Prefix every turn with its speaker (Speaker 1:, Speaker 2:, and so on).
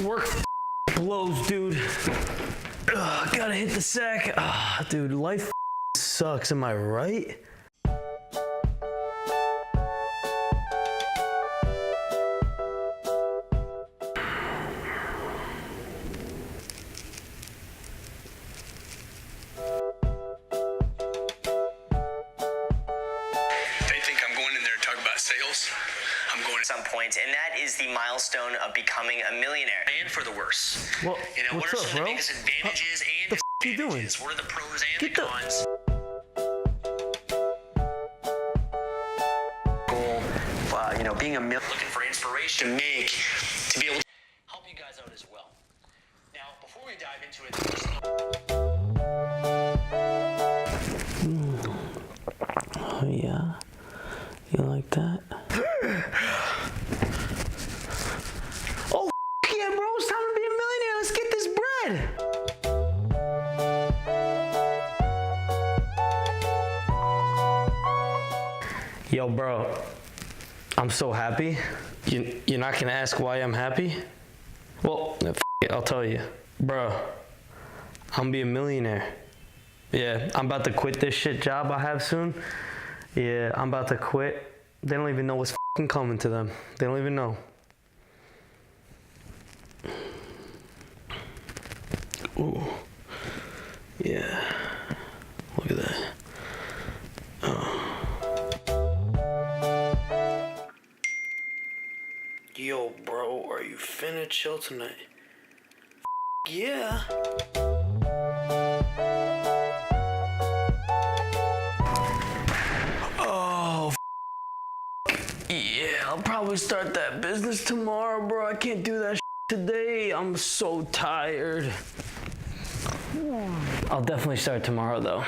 Speaker 1: Work blows, dude. Ugh, gotta hit the sack. Dude, life sucks, am I right?
Speaker 2: Sales. I'm going at some point, and that is the milestone of becoming a millionaire. And for the worse.
Speaker 1: Well,
Speaker 2: you know, what are some of the biggest advantages and disadvantages? What are the pros and the cons? Goal, you know, being a looking for inspiration to make, to be able to help you guys out as well. Now, before we dive into it,
Speaker 1: oh yeah. You like that? Oh, yeah, bro, it's time to be a millionaire. Let's get this bread. Yo, bro, I'm so happy. You're not gonna ask why I'm happy? Well, it, I'll tell you. Bro, I'm gonna be a millionaire. Yeah, I'm about to quit this shit job I have soon. Yeah, I'm about to quit. They don't even know what's coming to them. They don't even know. Ooh. Yeah. Look at that. Oh. Yo, bro, are you finna chill tonight? Yeah. Yeah, I'll probably start that business tomorrow, bro. I can't do that today. I'm so tired. I'll definitely start tomorrow, though.